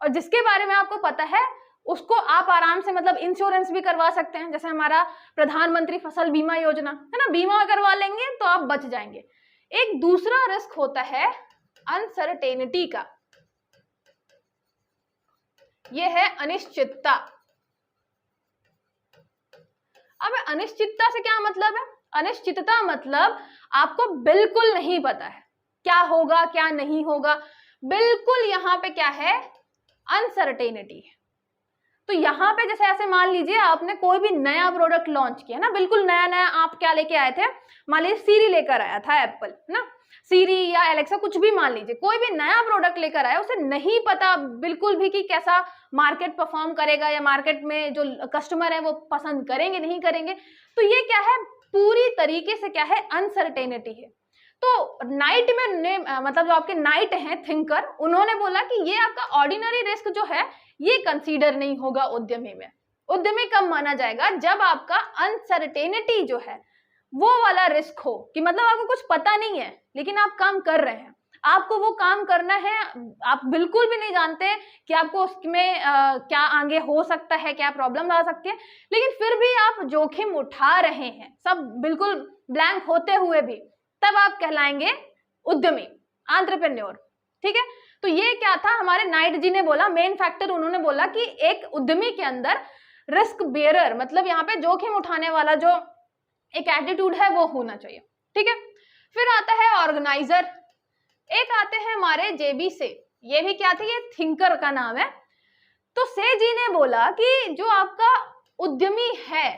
और जिसके बारे में आपको पता है उसको आप आराम से मतलब इंश्योरेंस भी करवा सकते हैं। जैसे हमारा प्रधानमंत्री फसल बीमा योजना है ना, बीमा करवा लेंगे तो आप बच जाएंगे। एक दूसरा रिस्क होता है अनसर्टेनिटी का, यह है अनिश्चितता। अब अनिश्चितता से क्या मतलब है? अनिश्चितता मतलब आपको बिल्कुल नहीं पता है क्या होगा क्या नहीं होगा, बिल्कुल यहाँ पे क्या है? अनसर्टेनिटी है। तो यहाँ पे जैसे ऐसे मान लीजिए आपने कोई भी नया प्रोडक्ट लॉन्च किया ना, बिल्कुल नया नया, आप क्या लेके आए थे? मान लीजिए सीरी लेकर आया था एप्पल ना, सीरी या एलेक्सा कुछ भी मान लीजिए, कोई भी नया प्रोडक्ट लेकर आया, उसे नहीं पता बिल्कुल भी कि कैसा मार्केट परफॉर्म करेगा या मार्केट में जो कस्टमर है वो पसंद करेंगे नहीं करेंगे। तो ये क्या है? पूरी तरीके से क्या है? अनसर्टेनिटी है। तो नाइट में मतलब जो आपके नाइट हैं थिंकर, उन्होंने बोला कि ये आपका ऑर्डिनरी रिस्क जो है ये कंसीडर नहीं होगा उद्यमी में। उद्यमी कब माना जाएगा? जब आपका अनसर्टेनिटी जो है वो वाला रिस्क हो, कि मतलब आपको कुछ पता नहीं है लेकिन आप काम कर रहे हैं, आपको वो काम करना है, आप बिल्कुल भी नहीं जानते कि आपको उसमें क्या आगे हो सकता है, क्या प्रॉब्लम आ सकती है, लेकिन फिर भी आप जोखिम उठा रहे हैं, सब बिल्कुल ब्लैंक होते हुए भी, तब आप कहलाएंगे उद्यमी, एंटरप्रेन्योर। ठीक है, तो ये क्या था? हमारे नाइट जी ने बोला, मेन फैक्टर उन्होंने बोला कि एक उद्यमी के अंदर रिस्क बेयरर मतलब यहाँ पे जोखिम उठाने वाला जो एक एटीट्यूड है वो होना चाहिए। ठीक है, फिर आता है ऑर्गेनाइजर। एक आते हैं हमारे जेबी से, ये भी क्या थे? ये थिंकर का नाम है। तो से जी ने बोला कि जो आपका उद्यमी है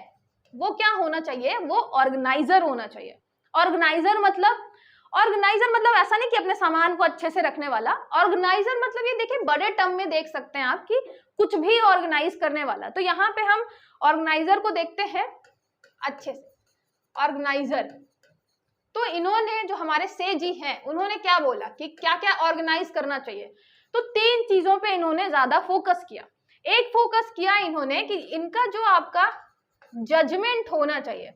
वो क्या होना चाहिए? वो ऑर्गेनाइजर होना चाहिए। ऑर्गेनाइजर मतलब ऐसा नहीं कि अपने सामान को अच्छे से रखने वाला। ऑर्गेनाइजर मतलब ये देखिए बड़े टर्म में देख सकते हैं आप कि कुछ भी ऑर्गेनाइज करने वाला। तो यहाँ पे हम ऑर्गेनाइजर को देखते हैं अच्छे से। ऑर्गेनाइजर तो इन्होंने जो हमारे से जी हैं उन्होंने क्या बोला कि क्या क्या ऑर्गेनाइज करना चाहिए, तो 3 चीजों पे इन्होंने ज्यादा फोकस किया। एक फोकस किया इन्होंने कि इनका जो आपका जजमेंट होना चाहिए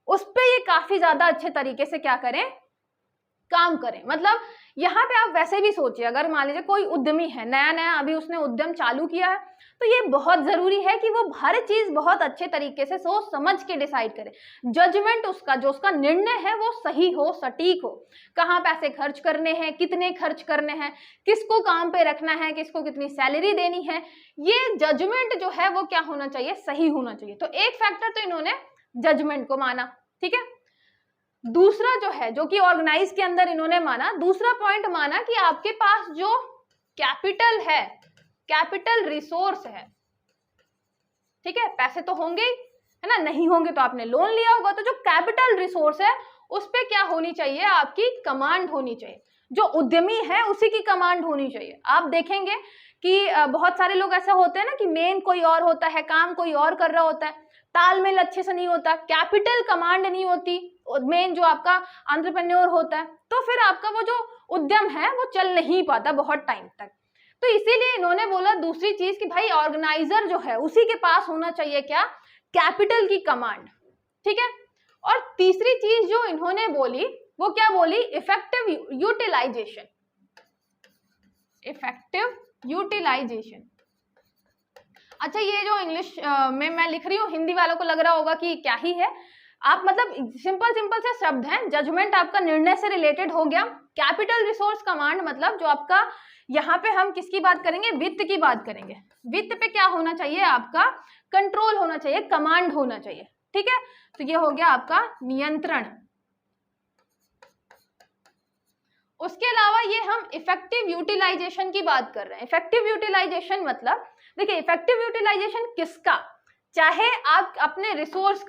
उस पे ये काफी ज्यादा अच्छे तरीके से क्या करें, काम करें। मतलब यहाँ पे आप वैसे भी सोचिए, अगर मान लीजिए कोई उद्यमी है, नया नया अभी उसने उद्यम चालू किया है, तो ये बहुत जरूरी है कि वो हर चीज बहुत अच्छे तरीके से सोच समझ के डिसाइड करे। जजमेंट उसका जो उसका निर्णय है वो सही हो, सटीक हो, कहाँ पैसे खर्च करने हैं, कितने खर्च करने हैं, किसको काम पे रखना है, किसको कितनी सैलरी देनी है, ये जजमेंट जो है वो क्या होना चाहिए, सही होना चाहिए। तो एक फैक्टर तो इन्होंने जजमेंट को माना, ठीक है। दूसरा जो है, जो कि ऑर्गेनाइज के अंदर इन्होंने माना, दूसरा पॉइंट माना कि आपके पास जो कैपिटल है, कैपिटल रिसोर्स है, ठीक है, पैसे तो होंगे ही, है ना, नहीं होंगे तो आपने लोन लिया होगा, तो जो कैपिटल रिसोर्स है उस पे क्या होनी चाहिए, आपकी कमांड होनी चाहिए। जो उद्यमी है उसी की कमांड होनी चाहिए। आप देखेंगे कि बहुत सारे लोग ऐसा होते हैं ना कि मेन कोई और होता है, काम कोई और कर रहा होता है, तालमेल अच्छे से नहीं होता, कैपिटल कमांड नहीं होती, मेन जो आपका एंटरप्रेन्योर होता है, तो फिर आपका वो जो उद्यम है वो चल नहीं पाता बहुत टाइम तक। तो इसीलिए इन्होंने बोला दूसरी चीज कि भाई ऑर्गेनाइजर जो है उसी के पास होना चाहिए क्या, कैपिटल की कमांड, ठीक है। और तीसरी चीज जो इन्होंने बोली वो क्या बोली, इफेक्टिव यूटिलाइजेशन, इफेक्टिव यूटिलाइजेशन। अच्छा, ये जो इंग्लिश में मैं लिख रही हूँ, हिंदी वालों को लग रहा होगा कि क्या ही है, आप मतलब सिंपल सिंपल से शब्द हैं। जजमेंट आपका निर्णय से रिलेटेड हो गया, कैपिटल रिसोर्स कमांड मतलब जो आपका, यहाँ पे हम किसकी बात करेंगे, वित्त की बात करेंगे। वित्त पे क्या होना चाहिए, आपका कंट्रोल होना चाहिए, कमांड होना चाहिए, ठीक है। तो ये हो गया आपका नियंत्रण। उसके अलावा ये हम इफेक्टिव यूटिलाइजेशन की बात कर रहे हैं। इफेक्टिव यूटिलाइजेशन मतलब देखिए, इफेक्टिव यूटिलाइजेशन किसका, चाहे आप अपने रिसोर्स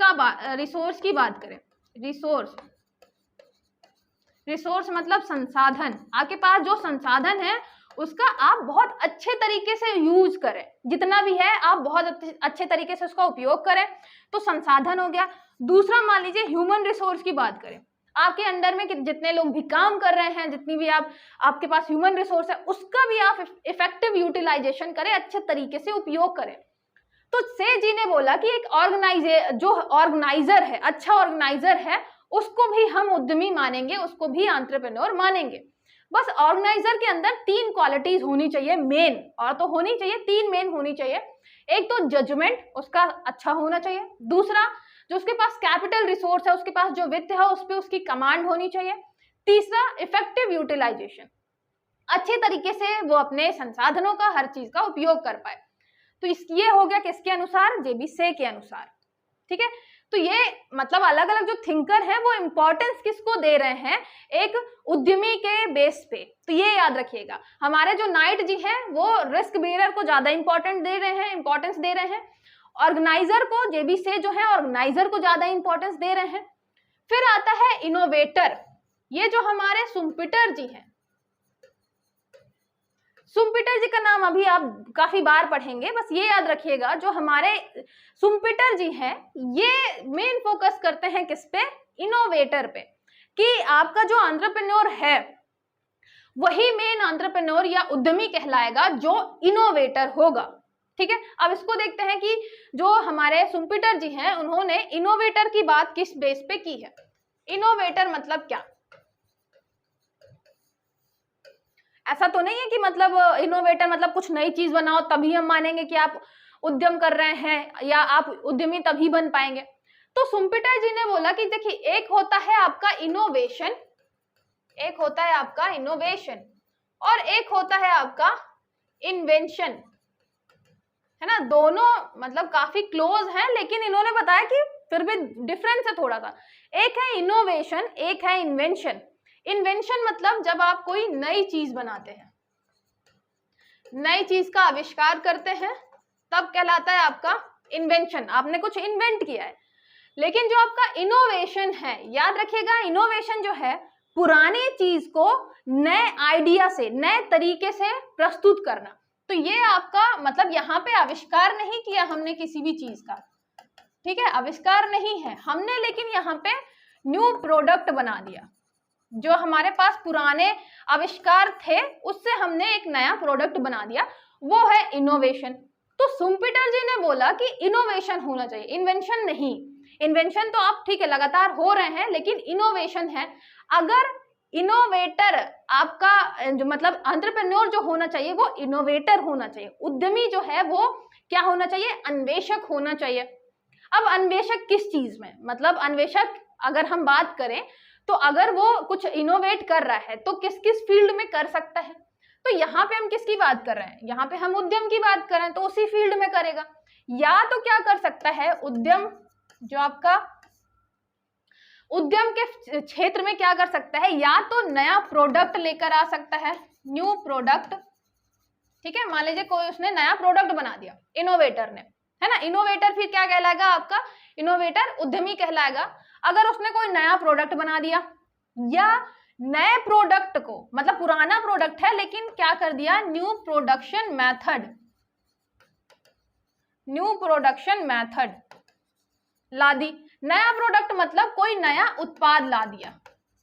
की बात करें, रिसोर्स मतलब संसाधन, आपके पास जो संसाधन है उसका आप बहुत अच्छे तरीके से यूज करें, जितना भी है आप बहुत अच्छे तरीके से उसका उपयोग करें, तो संसाधन हो गया। दूसरा मान लीजिए ह्यूमन रिसोर्स की बात करें, आपके अंडर में जितने लोग भी काम कर रहे हैं, जितनी भी आपके पास ह्यूमन रिसोर्स है, उसका भी आप इफेक्टिव यूटिलाइजेशन करें, अच्छे तरीके से उपयोग करें। तो से जी ने बोला कि एक ऑर्गेनाइजर है, अच्छा ऑर्गेनाइजर है, उसको भी हम उद्यमी मानेंगे, उसको भी एंटरप्रेन्योर मानेंगे। बस ऑर्गेनाइजर के अंदर 3 क्वालिटीज होनी चाहिए मेन, और तो होनी चाहिए 3 मेन होनी चाहिए। एक तो जजमेंट उसका अच्छा होना चाहिए, दूसरा जो उसके पास कैपिटल रिसोर्स है, उसके पास जो वित्त है उस पर उसकी कमांड होनी चाहिए, तीसरा इफेक्टिव यूटिलाइजेशन, अच्छे तरीके से वो अपने संसाधनों का, हर चीज का उपयोग कर पाए। तो ये हो गया किसके अनुसार, जेबी से के अनुसार, ठीक है। तो ये मतलब अलग अलग जो थिंकर हैं वो इंपॉर्टेंस किसको दे रहे हैं, एक उद्यमी के बेस पे। तो ये याद रखिएगा, हमारे जो नाइट जी हैं वो रिस्क बेरर को ज्यादा इंपॉर्टेंस दे रहे हैं, ऑर्गेनाइजर को, जेबी से जो है ऑर्गेनाइजर को ज्यादा इंपॉर्टेंस दे रहे हैं। फिर आता है इनोवेटर, ये जो हमारे सुम्पिटर जी हैं, सुम्पिटर जी का नाम अभी आप काफी बार पढ़ेंगे, बस ये याद रखिएगा, जो हमारे सुम्पिटर जी हैं ये मेन फोकस करते हैं किस पे, इनोवेटर पे, कि आपका जो एंटरप्रेन्योर है वही मेन एंटरप्रेन्योर या उद्यमी कहलाएगा जो इनोवेटर होगा, ठीक है। अब इसको देखते हैं कि जो हमारे सुम्पिटर जी हैं उन्होंने इनोवेटर की बात किस बेस पे की है। इनोवेटर मतलब क्या, ऐसा तो नहीं है कि मतलब इनोवेटर मतलब कुछ नई चीज बनाओ तभी हम मानेंगे कि आप उद्यम कर रहे हैं या आप उद्यमी तभी बन पाएंगे। तो सुम्पिटर जी ने बोला कि देखिए, एक होता है आपका इनोवेशन, एक होता है आपका इनोवेशन और एक होता है आपका इन्वेंशन, है ना। दोनों मतलब काफी क्लोज हैं, लेकिन इन्होंने बताया कि फिर भी डिफरेंस है थोड़ा सा, एक है इनोवेशन, एक है इन्वेंशन। इन्वेंशन मतलब जब आप कोई नई चीज बनाते हैं, नई चीज का आविष्कार करते हैं, तब कहलाता है आपका इन्वेंशन, आपने कुछ इन्वेंट किया है। लेकिन जो आपका इनोवेशन है, याद रखिएगा, इनोवेशन जो है पुरानी चीज को नए आइडिया से, नए तरीके से प्रस्तुत करना। तो ये आपका मतलब यहाँ पे आविष्कार नहीं किया हमने किसी भी चीज का, ठीक है, आविष्कार नहीं है हमने, लेकिन यहाँ पे न्यू प्रोडक्ट बना दिया। जो हमारे पास पुराने आविष्कार थे उससे हमने एक नया प्रोडक्ट बना दिया, वो है इनोवेशन। तो शुम्पीटर जी ने बोला कि इनोवेशन होना चाहिए, इन्वेंशन नहीं। इन्वेंशन तो आप ठीक है लगातार हो रहे हैं, लेकिन इनोवेशन है। अगर इनोवेटर आपका जो मतलब एंटरप्रेन्योर जो होना चाहिए वो इनोवेटर होना चाहिए। उद्यमी जो है वो क्या होना चाहिए, अन्वेषक होना चाहिए। अब अन्वेषक किस चीज में, मतलब अन्वेषक अगर हम बात करें तो अगर वो कुछ इनोवेट कर रहा है तो किस किस फील्ड में कर सकता है। तो यहाँ पे हम किसकी बात कर रहे हैं, यहाँ पे हम उद्यम की बात कर रहे हैं, तो उसी फील्ड में करेगा। या तो क्या कर सकता है उद्यम, जो आपका उद्यम के क्षेत्र में क्या कर सकता है, या तो नया प्रोडक्ट लेकर आ सकता है, न्यू प्रोडक्ट। ठीक है, मान लीजिए कोई उसने नया प्रोडक्ट बना दिया, इनोवेटर ने, है ना। इनोवेटर फिर क्या कहलाएगा आपका, इनोवेटर उद्यमी कहलाएगा। अगर उसने कोई नया प्रोडक्ट बना दिया या नए प्रोडक्ट को, मतलब पुराना प्रोडक्ट है लेकिन क्या कर दिया, new production method, new production method ला दी। नया प्रोडक्ट मतलब कोई नया उत्पाद ला दिया।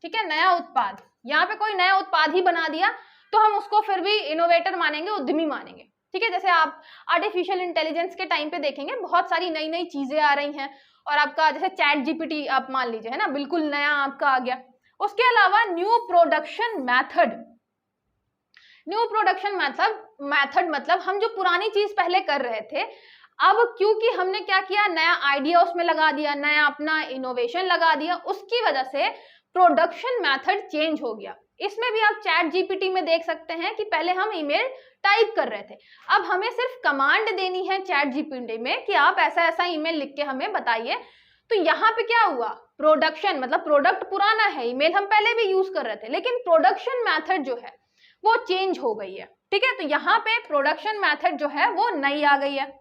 ठीक है, नया उत्पाद, यहाँ पे कोई नया उत्पाद ही बना दिया तो हम उसको फिर भी इनोवेटर मानेंगे, उद्यमी मानेंगे। ठीक है, जैसे आप आर्टिफिशियल इंटेलिजेंस के टाइम पे देखेंगे बहुत सारी नई नई चीजें आ रही हैं, और आपका जैसे चैट जीपीटी आप मान लीजिए, है ना, बिल्कुल नया आपका आ गया। उसके अलावा new production method, new production method मतलब हम जो पुरानी चीज पहले कर रहे थे, अब क्योंकि हमने क्या किया, नया आइडिया उसमें लगा दिया, नया अपना इनोवेशन लगा दिया, उसकी वजह से प्रोडक्शन मेथड चेंज हो गया। इसमें भी आप चैट जीपीटी में देख सकते हैं कि पहले हम ईमेल टाइप कर रहे थे, अब हमें सिर्फ कमांड देनी है चैट जीपीटी में कि आप ऐसा ऐसा ईमेल लिख के हमें बताइए। तो यहाँ पे क्या हुआ, प्रोडक्शन मतलब प्रोडक्ट पुराना है, ईमेल हम पहले भी यूज कर रहे थे, लेकिन प्रोडक्शन मेथड जो है वो चेंज हो गई है। ठीक है, तो यहाँ पे प्रोडक्शन मेथड जो है वो नई आ गई है।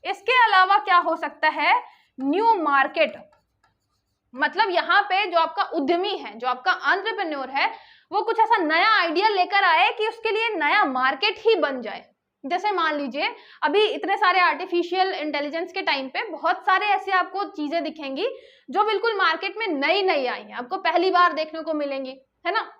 इसके अलावा क्या हो सकता है, न्यू मार्केट, मतलब यहाँ पे जो आपका उद्यमी है, जो आपका एंटरप्रेन्योर है, वो कुछ ऐसा नया आइडिया लेकर आए कि उसके लिए नया मार्केट ही बन जाए। जैसे मान लीजिए अभी इतने सारे आर्टिफिशियल इंटेलिजेंस के टाइम पे बहुत सारे ऐसे आपको चीजें दिखेंगी जो बिल्कुल मार्केट में नई नई आई हैं, आपको पहली बार देखने को मिलेंगी, है ना।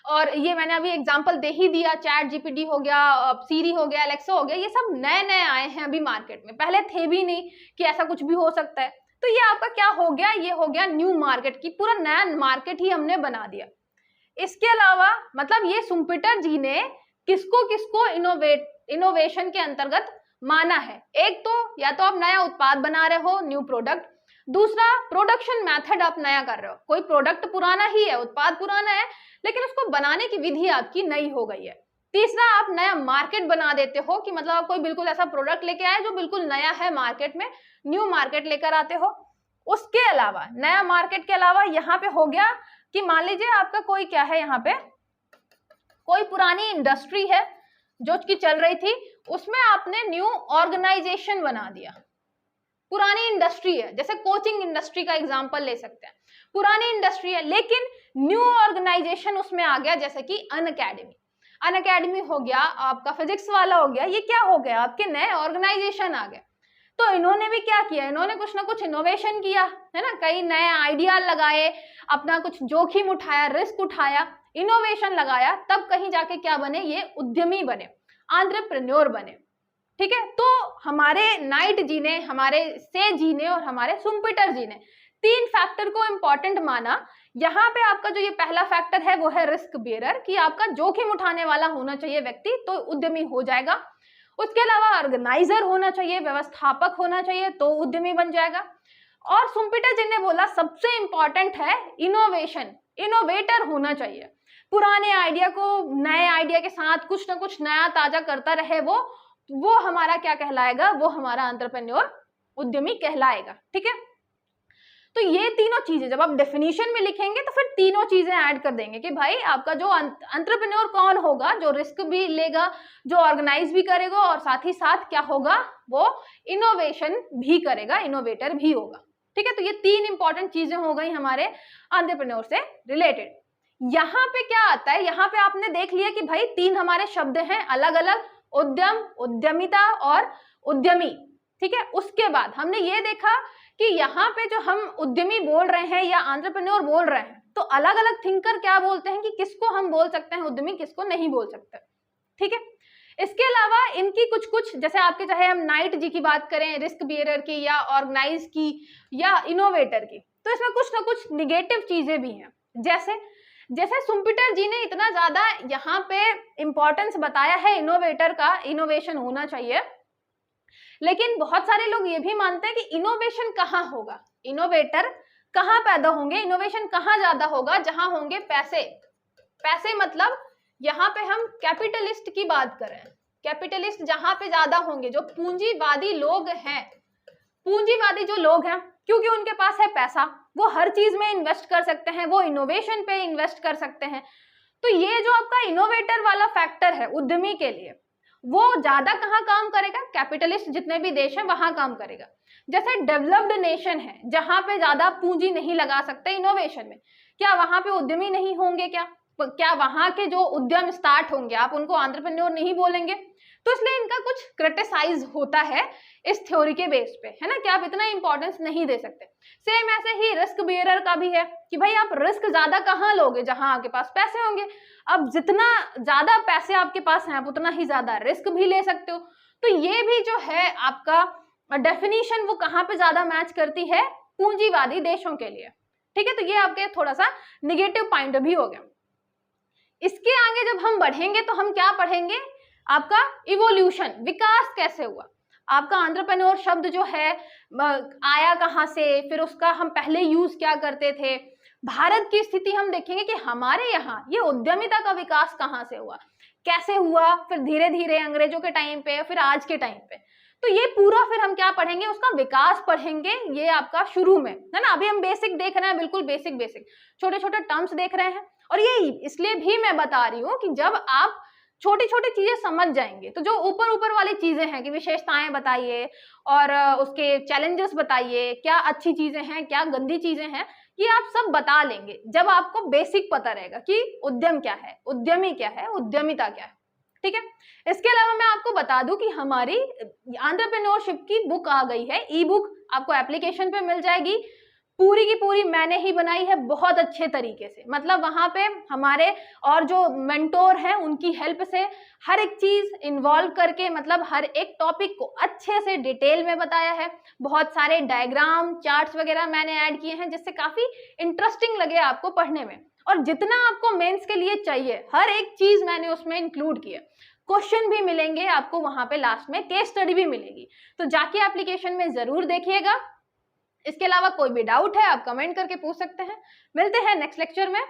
और ये मैंने अभी एग्जांपल दे ही दिया, चैट जीपीटी हो गया, सीरी हो गया, एलेक्सा हो गया, ये सब नए नए आए हैं अभी मार्केट में, पहले थे भी नहीं कि ऐसा कुछ भी हो सकता है। तो ये आपका क्या हो गया, ये हो गया न्यू मार्केट, की पूरा नया मार्केट ही हमने बना दिया। इसके अलावा मतलब ये शुम्पीटर जी ने किसको किसको इनोवेशन के अंतर्गत माना है, एक तो या तो आप नया उत्पाद बना रहे हो, न्यू प्रोडक्ट, दूसरा प्रोडक्शन मेथड आप नया कर रहे हो, कोई प्रोडक्ट पुराना ही है, उत्पाद पुराना है लेकिन उसको बनाने की विधि आपकी नई हो गई है, तीसरा आप नया मार्केट बना देते हो कि मतलब आप कोई बिल्कुल ऐसा प्रोडक्ट लेके आए जो बिल्कुल नया है मार्केट में, न्यू मार्केट लेकर आते हो। उसके अलावा नया मार्केट के अलावा यहाँ पे हो गया कि मान लीजिए आपका कोई क्या है, यहाँ पे कोई पुरानी इंडस्ट्री है जो कि चल रही थी, उसमें आपने न्यू ऑर्गेनाइजेशन बना दिया। पुरानी इंडस्ट्री है, जैसे कोचिंग इंडस्ट्री का एग्जांपल ले सकते हैं, पुरानी इंडस्ट्री है लेकिन न्यू ऑर्गेनाइजेशन उसमें आ गया, जैसे कि अनअकैडमी हो गया, आपका फिजिक्स वाला हो गया, ये क्या हो गया, आपके नए ऑर्गेनाइजेशन आ गए। तो इन्होंने भी क्या किया, इन्होंने कुछ ना कुछ इनोवेशन किया, है ना, कई नए आइडिया लगाए, अपना कुछ जोखिम उठाया, रिस्क उठाया, इनोवेशन लगाया, तब कहीं जाके क्या बने, ये उद्यमी बने, एंटरप्रेन्योर बने। ठीक है, तो हमारे नाइट जी ने, हमारे से जी ने और हमारे शुम्पीटर जी ने तीन फैक्टर को इंपॉर्टेंट माना। यहाँ पे आपका जो ये पहला फैक्टर है वो है रिस्क बेरर, कि आपका जोखिम उठाने वाला होना चाहिए व्यक्ति तो उद्यमी हो जाएगा। उसके अलावा ऑर्गेनाइजर होना चाहिए, व्यवस्थापक होना चाहिए तो उद्यमी बन जाएगा। और शुम्पीटर जी ने बोला सबसे इंपॉर्टेंट है इनोवेशन, इनोवेटर होना चाहिए, पुराने आइडिया को नए आइडिया के साथ कुछ ना कुछ नया ताजा करता रहे, वो हमारा क्या कहलाएगा, वो हमारा एंटरप्रेन्योर, उद्यमी कहलाएगा। ठीक है, तो ये तीनों चीजें जब आप डेफिनेशन में लिखेंगे तो फिर तीनों चीजें ऐड कर देंगे कि भाई आपका जो एंटरप्रेन्योर कौन होगा, जो रिस्क भी लेगा, जो ऑर्गेनाइज भी करेगा और साथ ही साथ क्या होगा, वो इनोवेशन भी करेगा, इनोवेटर भी होगा। ठीक है, तो ये तीन इंपॉर्टेंट चीजें हो गई हमारे एंटरप्रेन्योर से रिलेटेड। यहाँ पे क्या आता है, यहाँ पे आपने देख लिया कि भाई तीन हमारे शब्द हैं अलग अलग, उद्यम, उद्यमिता और उद्यमी। ठीक है, उसके बाद हमने ये देखा कि यहाँ पे जो हम उद्यमी बोल रहे हैं या एंटरप्रेन्योर बोल रहे हैं, तो अलग अलग थिंकर क्या बोलते हैं कि किसको हम बोल सकते हैं उद्यमी, किसको नहीं बोल सकते। ठीक है, इसके अलावा इनकी कुछ कुछ, जैसे आपके चाहे हम नाइट जी की बात करें, रिस्क बियरर की या ऑर्गेनाइज की या इनोवेटर की, तो इसमें कुछ ना कुछ निगेटिव चीजें भी हैं। जैसे सुम्पीटर जी ने इतना ज्यादा यहाँ पे इंपॉर्टेंस बताया है इनोवेटर का, इनोवेशन होना चाहिए, लेकिन बहुत सारे लोग ये भी मानते हैं कि इनोवेशन कहाँ होगा, इनोवेटर कहाँ पैदा होंगे, इनोवेशन कहाँ ज्यादा होगा, जहां होंगे पैसे। पैसे मतलब यहाँ पे हम कैपिटलिस्ट की बात करें, कैपिटलिस्ट जहां पे ज्यादा होंगे, जो पूंजीवादी लोग हैं, पूंजीवादी जो लोग हैं, क्योंकि उनके पास है पैसा, वो हर चीज में इन्वेस्ट कर सकते हैं, वो इनोवेशन पे इन्वेस्ट कर सकते हैं। तो ये जो आपका इनोवेटर वाला फैक्टर है उद्यमी के लिए, वो ज्यादा कहाँ काम करेगा, कैपिटलिस्ट जितने भी देश हैं वहां काम करेगा। जैसे डेवलप्ड नेशन है जहां पे ज्यादा पूंजी नहीं लगा सकते इनोवेशन में, क्या वहां पे उद्यमी नहीं होंगे, क्या वहां के जो उद्यम स्टार्ट होंगे आप उनको एंटरप्रेन्योर नहीं बोलेंगे? तो इसलिए इनका कुछ क्रिटिसाइज होता है इस थ्योरी के बेस पे, है ना, कि आप इतना इंपॉर्टेंस नहीं दे सकते। सेम ऐसे ही रिस्क बियरर का भी है कि भाई आप रिस्क ज्यादा कहाँ लोगे, जहां आपके पास पैसे होंगे। अब जितना ज्यादा पैसे आपके पास हैं आप उतना ही ज्यादा रिस्क भी ले सकते हो। तो ये भी जो है आपका डेफिनेशन वो कहाँ पे ज्यादा मैच करती है, पूंजीवादी देशों के लिए। ठीक है, तो ये आपके थोड़ा सा निगेटिव पॉइंट भी हो गया। इसके आगे जब हम बढ़ेंगे तो हम क्या पढ़ेंगे, आपका इवोल्यूशन, विकास कैसे हुआ। आपका एंटरप्रेन्योर शब्द जो है आया कहाँ से, फिर उसका हम पहले यूज क्या करते थे। भारत की स्थिति हम देखेंगे कि हमारे यहाँ ये उद्यमिता का विकास कहाँ से हुआ, कैसे हुआ, फिर धीरे धीरे अंग्रेजों के टाइम पे, फिर आज के टाइम पे। तो ये पूरा फिर हम क्या पढ़ेंगे, उसका विकास पढ़ेंगे। ये आपका शुरू में है ना, अभी हम बेसिक देख रहे हैं, बिल्कुल बेसिक छोटे छोटे टर्म्स देख रहे हैं। और ये इसलिए भी मैं बता रही हूँ कि जब आप छोटी छोटी चीजें समझ जाएंगे तो जो ऊपर ऊपर वाली चीजें हैं कि विशेषताएं बताइए और उसके चैलेंजेस बताइए, क्या अच्छी चीजें हैं क्या गंदी चीजें हैं, ये आप सब बता लेंगे जब आपको बेसिक पता रहेगा कि उद्यम क्या है, उद्यमी क्या है, उद्यमिता क्या है। ठीक है, इसके अलावा मैं आपको बता दूं कि हमारी एंटरप्रेन्योरशिप की बुक आ गई है, ई बुक आपको एप्लीकेशन पे मिल जाएगी। पूरी की पूरी मैंने ही बनाई है बहुत अच्छे तरीके से, मतलब वहां पे हमारे और जो मेंटोर हैं उनकी हेल्प से हर एक चीज इन्वॉल्व करके, मतलब हर एक टॉपिक को अच्छे से डिटेल में बताया है। बहुत सारे डायग्राम, चार्ट्स वगैरह मैंने ऐड किए हैं जिससे काफी इंटरेस्टिंग लगे आपको पढ़ने में। और जितना आपको मेंस के लिए चाहिए हर एक चीज मैंने उसमें इंक्लूड की है। क्वेश्चन भी मिलेंगे आपको वहां पे, लास्ट में केस स्टडी भी मिलेगी, तो जाके एप्लीकेशन में जरूर देखिएगा। इसके अलावा कोई भी डाउट है आप कमेंट करके पूछ सकते हैं। मिलते हैं नेक्स्ट लेक्चर में।